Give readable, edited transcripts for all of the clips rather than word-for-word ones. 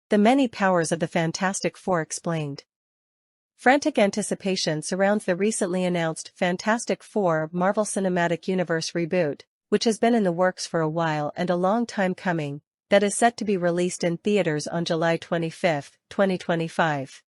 The many powers of the Fantastic Four explained. Frantic anticipation surrounds the recently announced Fantastic Four Marvel Cinematic Universe reboot, which has been in the works for a while and a long time coming, that is set to be released in theaters on July 25, 2025.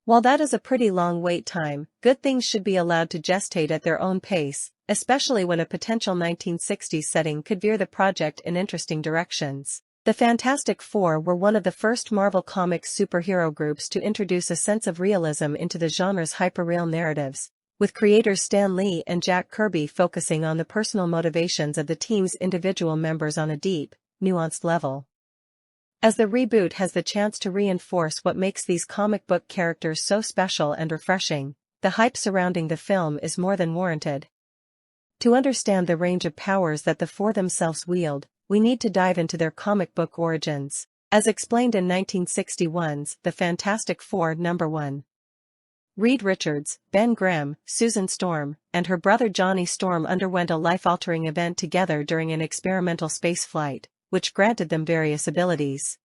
While that is a pretty long wait time, good things should be allowed to gestate at their own pace, especially when a potential 1960s setting could veer the project in interesting directions. The Fantastic Four were one of the first Marvel Comics superhero groups to introduce a sense of realism into the genre's hyperreal narratives, with creators Stan Lee and Jack Kirby focusing on the personal motivations of the team's individual members on a deep, nuanced level. As the reboot has the chance to reinforce what makes these comic book characters so special and refreshing, the hype surrounding the film is more than warranted. To understand the range of powers that the Four themselves wield, we need to dive into their comic book origins, as explained in 1961's The Fantastic Four #1. Reed Richards, Ben Grimm, Susan Storm, and her brother Johnny Storm underwent a life-altering event together during an experimental spaceflight, which granted them various abilities.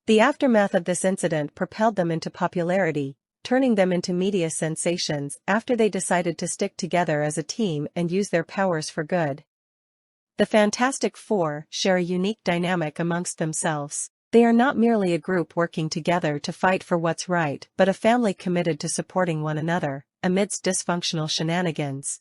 The aftermath of this incident propelled them into popularity, turning them into media sensations after they decided to stick together as a team and use their powers for good. The Fantastic Four share a unique dynamic amongst themselves. They are not merely a group working together to fight for what's right, but a family committed to supporting one another, amidst dysfunctional shenanigans.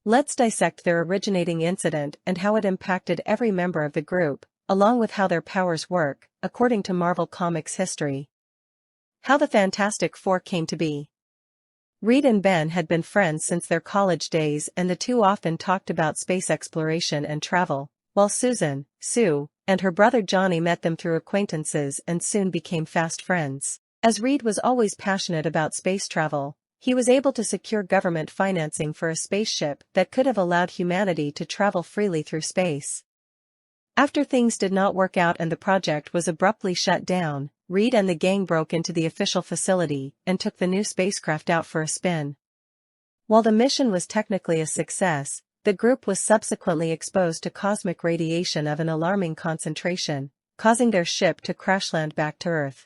Let's dissect their originating incident and how it impacted every member of the group, along with how their powers work, according to Marvel Comics history. How the Fantastic Four came to be. Reed and Ben had been friends since their college days, and the two often talked about space exploration and travel, while Susan, Sue, and her brother Johnny met them through acquaintances and soon became fast friends. As Reed was always passionate about space travel, he was able to secure government financing for a spaceship that could have allowed humanity to travel freely through space. After things did not work out and the project was abruptly shut down, Reed and the gang broke into the official facility and took the new spacecraft out for a spin. While the mission was technically a success, the group was subsequently exposed to cosmic radiation of an alarming concentration, causing their ship to crash land back to Earth.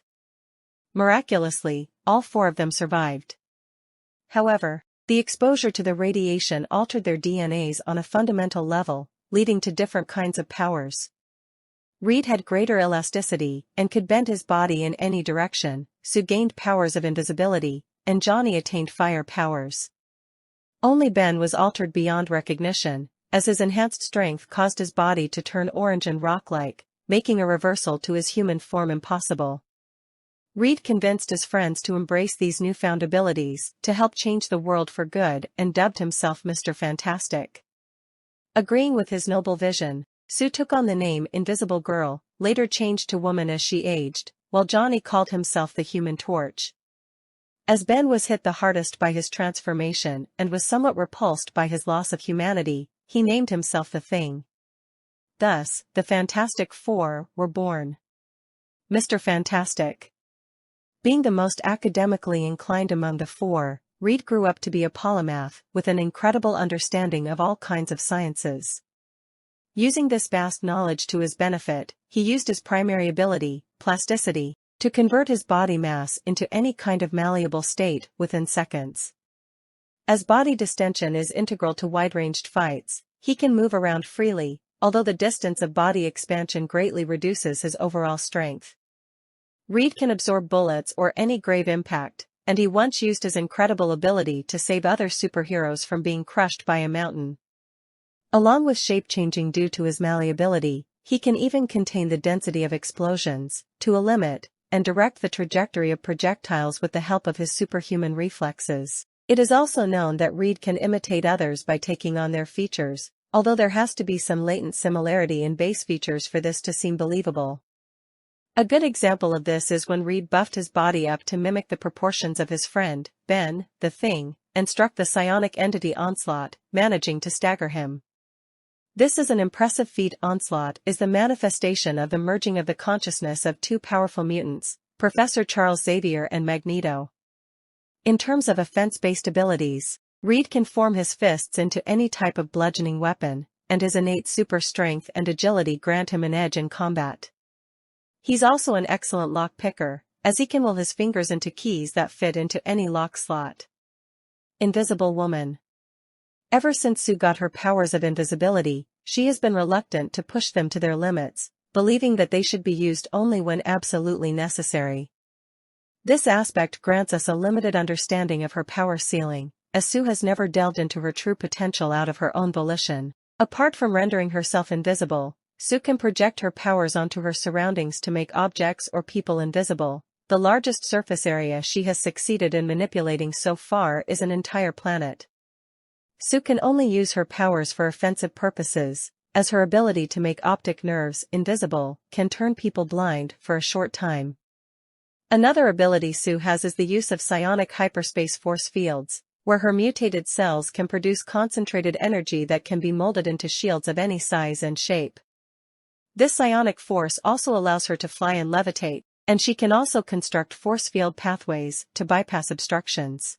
Miraculously, all four of them survived. However, the exposure to the radiation altered their DNAs on a fundamental level, leading to different kinds of powers. Reed had greater elasticity and could bend his body in any direction, Sue gained powers of invisibility, and Johnny attained fire powers. Only Ben was altered beyond recognition, as his enhanced strength caused his body to turn orange and rock-like, making a reversal to his human form impossible. Reed convinced his friends to embrace these newfound abilities to help change the world for good and dubbed himself Mr. Fantastic. Agreeing with his noble vision, Sue took on the name Invisible Girl, later changed to Woman as she aged, while Johnny called himself the Human Torch. As Ben was hit the hardest by his transformation and was somewhat repulsed by his loss of humanity, he named himself the Thing. Thus, the Fantastic Four were born. Mr. Fantastic. Being the most academically inclined among the four, Reed grew up to be a polymath with an incredible understanding of all kinds of sciences. Using this vast knowledge to his benefit, he used his primary ability, plasticity, to convert his body mass into any kind of malleable state within seconds. As body distension is integral to wide-ranged fights, he can move around freely, although the distance of body expansion greatly reduces his overall strength. Reed can absorb bullets or any grave impact, and he once used his incredible ability to save other superheroes from being crushed by a mountain. Along with shape-changing due to his malleability, he can even contain the density of explosions, to a limit, and direct the trajectory of projectiles with the help of his superhuman reflexes. It is also known that Reed can imitate others by taking on their features, although there has to be some latent similarity in base features for this to seem believable. A good example of this is when Reed buffed his body up to mimic the proportions of his friend, Ben, the Thing, and struck the psionic entity Onslaught, managing to stagger him. This is an impressive feat. Onslaught is the manifestation of the merging of the consciousness of two powerful mutants, Professor Charles Xavier and Magneto. In terms of offense-based abilities, Reed can form his fists into any type of bludgeoning weapon, and his innate super strength and agility grant him an edge in combat. He's also an excellent lock picker, as he can will his fingers into keys that fit into any lock slot. Invisible Woman. Ever since Sue got her powers of invisibility, she has been reluctant to push them to their limits, believing that they should be used only when absolutely necessary. This aspect grants us a limited understanding of her power ceiling, as Sue has never delved into her true potential out of her own volition. Apart from rendering herself invisible, Sue can project her powers onto her surroundings to make objects or people invisible. The largest surface area she has succeeded in manipulating so far is an entire planet. Sue can only use her powers for offensive purposes, as her ability to make optic nerves invisible can turn people blind for a short time. Another ability Sue has is the use of psionic hyperspace force fields, where her mutated cells can produce concentrated energy that can be molded into shields of any size and shape. This psionic force also allows her to fly and levitate, and she can also construct force field pathways to bypass obstructions.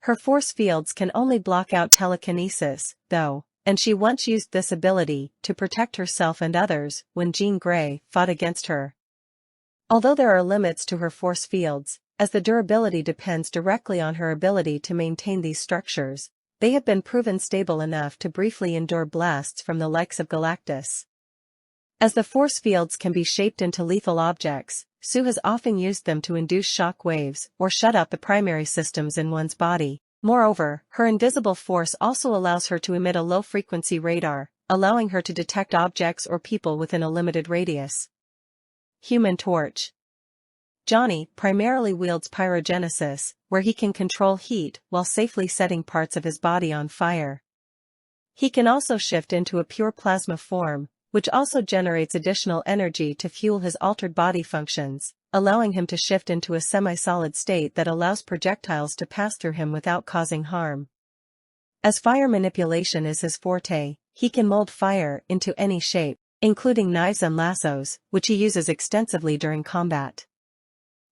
Her force fields can only block out telekinesis, though, and she once used this ability to protect herself and others when Jean Grey fought against her. Although there are limits to her force fields, as the durability depends directly on her ability to maintain these structures, they have been proven stable enough to briefly endure blasts from the likes of Galactus. As the force fields can be shaped into lethal objects, Sue has often used them to induce shock waves or shut out the primary systems in one's body. Moreover, her invisible force also allows her to emit a low-frequency radar, allowing her to detect objects or people within a limited radius. Human Torch. Johnny primarily wields pyrogenesis, where he can control heat while safely setting parts of his body on fire. He can also shift into a pure plasma form, which also generates additional energy to fuel his altered body functions, allowing him to shift into a semi-solid state that allows projectiles to pass through him without causing harm. As fire manipulation is his forte, he can mold fire into any shape, including knives and lassos, which he uses extensively during combat.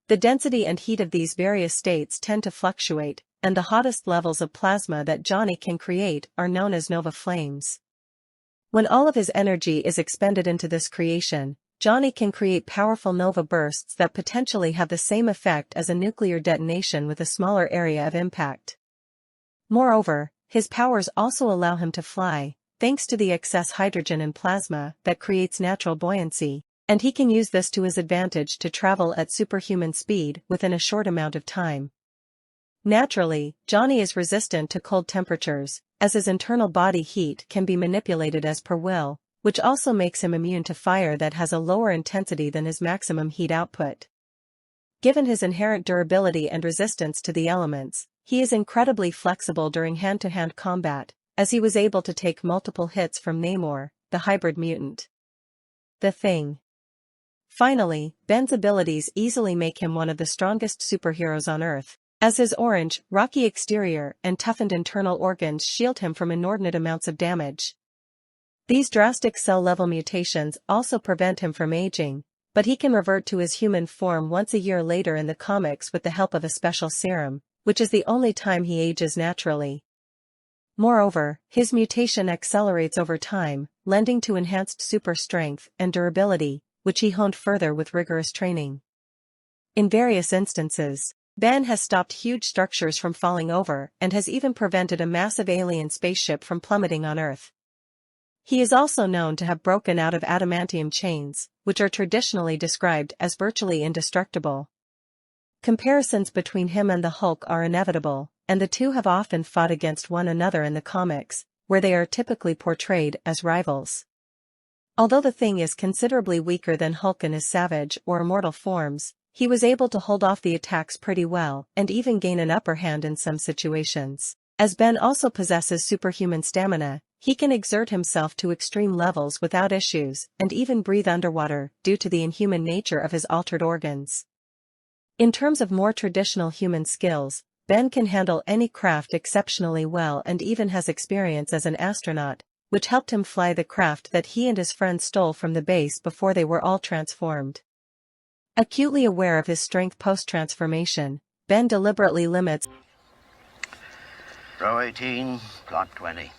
The density and heat of these various states tend to fluctuate, and the hottest levels of plasma that Johnny can create are known as nova flames. When all of his energy is expended into this creation, Johnny can create powerful nova bursts that potentially have the same effect as a nuclear detonation with a smaller area of impact. Moreover, his powers also allow him to fly, thanks to the excess hydrogen in plasma that creates natural buoyancy, and he can use this to his advantage to travel at superhuman speed within a short amount of time. Naturally, Johnny is resistant to cold temperatures, as his internal body heat can be manipulated as per will, which also makes him immune to fire that has a lower intensity than his maximum heat output. Given his inherent durability and resistance to the elements, he is incredibly flexible during hand-to-hand combat, as he was able to take multiple hits from Namor, the hybrid mutant. The Thing. Finally, Ben's abilities easily make him one of the strongest superheroes on Earth, as his orange, rocky exterior and toughened internal organs shield him from inordinate amounts of damage. These drastic cell-level mutations also prevent him from aging, but he can revert to his human form once a year later in the comics with the help of a special serum, which is the only time he ages naturally. Moreover, his mutation accelerates over time, lending to enhanced super strength and durability, which he honed further with rigorous training. In various instances, Ben has stopped huge structures from falling over and has even prevented a massive alien spaceship from plummeting on Earth. He is also known to have broken out of adamantium chains, which are traditionally described as virtually indestructible. Comparisons between him and the Hulk are inevitable, and the two have often fought against one another in the comics, where they are typically portrayed as rivals. Although the Thing is considerably weaker than Hulk in his savage or immortal forms, he was able to hold off the attacks pretty well and even gain an upper hand in some situations. As Ben also possesses superhuman stamina, he can exert himself to extreme levels without issues and even breathe underwater due to the inhuman nature of his altered organs. In terms of more traditional human skills, Ben can handle any craft exceptionally well and even has experience as an astronaut, which helped him fly the craft that he and his friends stole from the base before they were all transformed. Acutely aware of his strength post-transformation, Ben deliberately limits Row 18, plot 20.